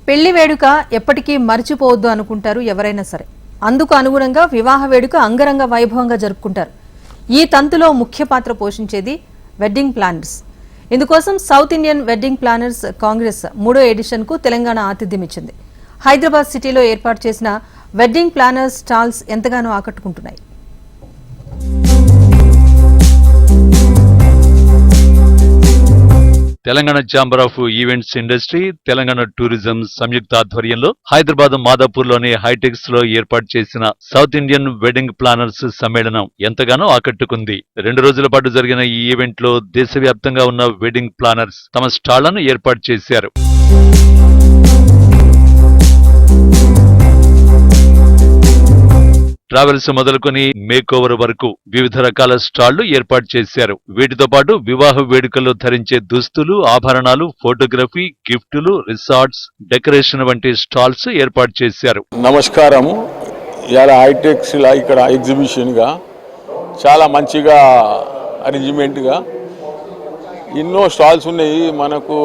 పెళ్లి వేడుక ఎప్పటికీ మర్చిపోవద్దు అనుకుంటారు ఎవరైనా సరే. అందుకు అనుగుణంగా వివాహ వేడుక అంగరంగ వైభవంగా జరుపుకుంటారు. ఈ తంతులో ముఖ్య పాత్ర పోషించేది వెడ్డింగ్ ప్లానర్స్. ఇందుకోసం south Indian wedding planners Congress 3వ ఎడిషన్ కు తెలంగాణ ఆతిథ్యం ఇచ్చింది. హైదరాబాద్ సిటీలో ఏర్పాటు చేసిన వెడ్డింగ్ ప్లానర్స్ స్టాల్స్ ఎంతగానో ఆకట్టుకుంటున్నాయి. Telangana chamber of events industry, Telangana tourism సంయుక్త ఆధ్వర్యంలో హైదరాబాద్ మాదాపూర్ లోని హైటెక్స్ లో ఏర్పాటు చేసిన సౌత్ ఇండియన్ వెడ్డింగ్ ప్లానర్స్ సమ్మేళనం ఎంతగానో ఆకట్టుకుంది. 2 రోజుల పాటు జరిగిన ఈ ఈవెంట్ లో దేశవ్యాప్తంగా ఉన్న వెడ్డింగ్ ప్లానర్స్ తమ స్టాళ్లను ఏర్పాటు చేశారు. ట్రావెల్స్ మొదలుకొని మేకోవర్ వరకు వివిధ రకాల స్టాళ్లు ఏర్పాటు చేశారు. వీటితో పాటు వివాహ వేడుకల్లో ధరించే దుస్తులు, ఆభరణాలు, ఫోటోగ్రఫీ, గిఫ్టులు, రిసార్ట్స్, డెకరేషన్ వంటి స్టాల్స్ ఏర్పాటు చేశారు. నమస్కారము. ఇవాళ హైటెక్స్ ఇక్కడ ఎగ్జిబిషన్ గా చాలా మంచిగా అరేంజ్మెంట్ గా ఎన్నో స్టాల్స్ ఉన్నాయి. మనకు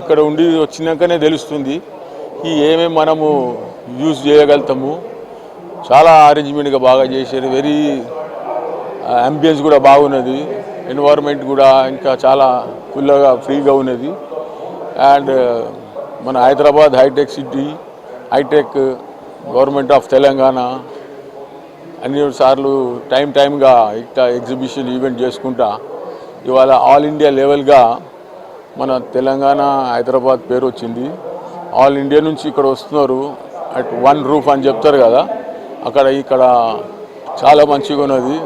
ఇక్కడ ఉండి వచ్చినాకనే తెలుస్తుంది ఈ ఏమేమి మనము యూజ్ చేయగలుగుతాము. చాలా అరేంజ్మెంట్గా బాగా చేశారు. వెరీ అంబియన్స్ కూడా బాగున్నది. ఎన్వైరన్మెంట్ కూడా ఇంకా చాలా ఫుల్గా ఫ్రీగా ఉన్నది. అండ్ మన Hyderabad hitech city, hitech government of Telangana అన్ని సార్లు టైంగా ఇట్లా ఎగ్జిబిషన్ ఈవెంట్ చేసుకుంటా ఇవాళ ఆల్ ఇండియా లెవెల్గా మన తెలంగాణ హైదరాబాద్ పేరు వచ్చింది. ఆల్ ఇండియా నుంచి ఇక్కడ వస్తున్నారు. అట్ వన్ రూఫ్ అని చెప్తారు కదా, ఇక్కడ చాలా మంచిగా ఉన్నది.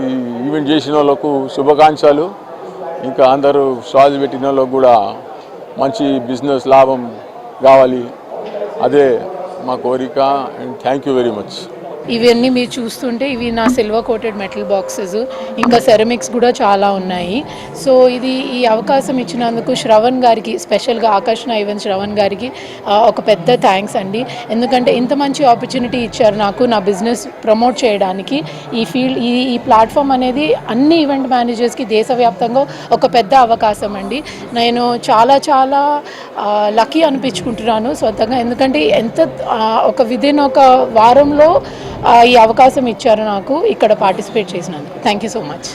ఈ ఈవెంట్ చేసిన వాళ్ళకు శుభాకాంక్షలు. ఇంకా అందరూ స్టాల్స్ పెట్టిన వాళ్ళకు కూడా మంచి బిజినెస్ లాభం కావాలి, అదే మా కోరిక. And thank you very much. ఇవన్నీ మీరు చూస్తుంటే ఇవి నా సిల్వర్ కోటెడ్ మెటల్ బాక్సెస్, ఇంకా సెరమిక్స్ కూడా చాలా ఉన్నాయి. సో ఈ అవకాశం ఇచ్చినందుకు శ్రవణ్ గారికి, స్పెషల్గా ఆకర్షణ ఈవెంట్స్ శ్రవణ్ గారికి ఒక పెద్ద థ్యాంక్స్ అండి. ఎందుకంటే ఇంత మంచి ఆపర్చునిటీ ఇచ్చారు నాకు నా బిజినెస్ ప్రమోట్ చేయడానికి. ఈ ప్లాట్ఫామ్ అనేది అన్ని ఈవెంట్ మేనేజర్స్కి దేశవ్యాప్తంగా ఒక పెద్ద అవకాశం అండి. నేను చాలా చాలా లక్కీ అనిపించుకుంటున్నాను సొంతంగా. ఎందుకంటే ఒక విదిన్ ఒక వారంలో ఈ అవకాశం ఇచ్చారు నాకు ఇక్కడ పార్టిసిపేట్ చేసినందుకు. Thank you so much.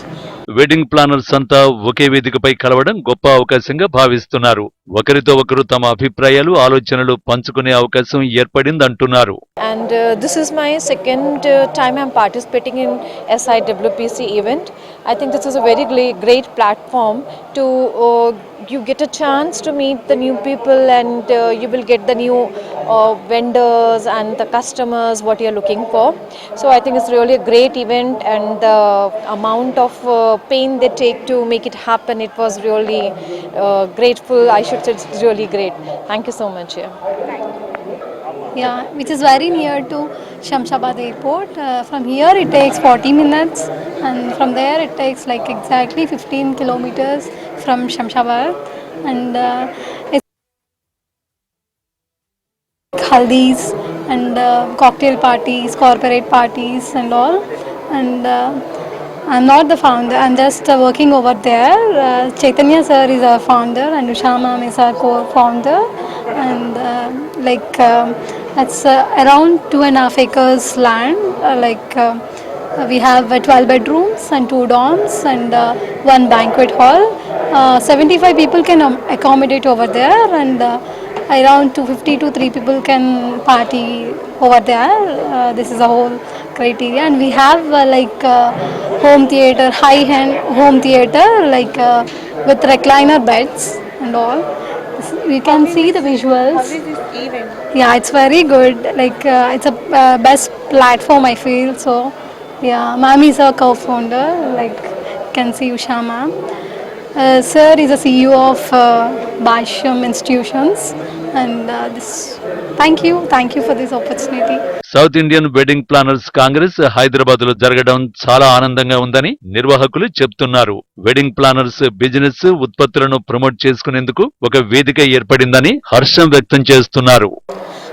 Wedding planners అంతా ఒకే వేదికపై కలవడం గొప్ప అవకాశంగా భావిస్తున్నారు. ఒకరితో ఒకరు తమ అభిప్రాయాలు, ఆలోచనలు పంచుకునే అవకాశం ఏర్పడిందంటున్నారు. And this is my second time I'm participating in SIWPC event. I think this is a very great platform to you get a chance to meet the new people, and you will get the new vendors and the customers what you're looking for. So I think it's really a great event, and the amount of pain they take to make it happen, it was really grateful. I should say it's really great. Thank you so much. Yeah, which is very near to Shamshabad airport. From here it takes 40 minutes, and from there it takes like exactly 15 kilometers from Shamshabad. And it's haldi's and cocktail parties, corporate parties and all. And I'm not the founder, I'm just working over there. Chaitanya sir is our founder and Usha ma'am is our co-founder. And it's around 2.5 acres land. We have 12 bedrooms and 2 dorms and 1 banquet hall. 75 people can accommodate over there, and around 250 to 3 people can party over there. This is a whole criteria, and we have home theater, high-end home theater with recliner beds and all. We can see the visuals. How is this event? Yeah, it's very good. It's a best platform I feel. So yeah, ma'am is a co-founder. You can see Usha ma'am. Sir is a CEO of Basham Institutions, and thank you for this opportunity. South Indian wedding planners Congress Hyderabad లో జరగడం చాలా ఆనందంగా ఉందని నిర్వాహకులు చెప్తున్నారు. Wedding planners business ఉత్పత్తులను promote చేసుకునేందుకు ఒక వేదిక ఏర్పడిందని హర్షం వ్యక్తం చేస్తున్నారు.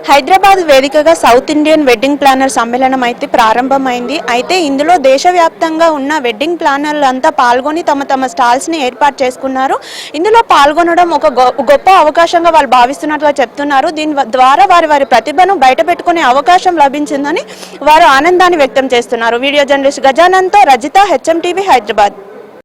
హైదరాబాద్ వేదికగా సౌత్ ఇండియన్ వెడ్డింగ్ ప్లానర్ సమ్మేళనం అయితే ప్రారంభమైంది. అయితే ఇందులో దేశవ్యాప్తంగా ఉన్న వెడ్డింగ్ ప్లానర్లు అంతా పాల్గొని తమ స్టాల్స్ని ఏర్పాటు చేసుకున్నారు. ఇందులో పాల్గొనడం ఒక గొప్ప అవకాశంగా వాళ్ళు భావిస్తున్నట్టుగా చెప్తున్నారు. దీని ద్వారా వారి ప్రతిభను బయట పెట్టుకునే అవకాశం లభించిందని వారు ఆనందాన్ని వ్యక్తం చేస్తున్నారు. వీడియో జర్నలిస్ట్ గజానంతో రజిత, HM TV, హైదరాబాద్.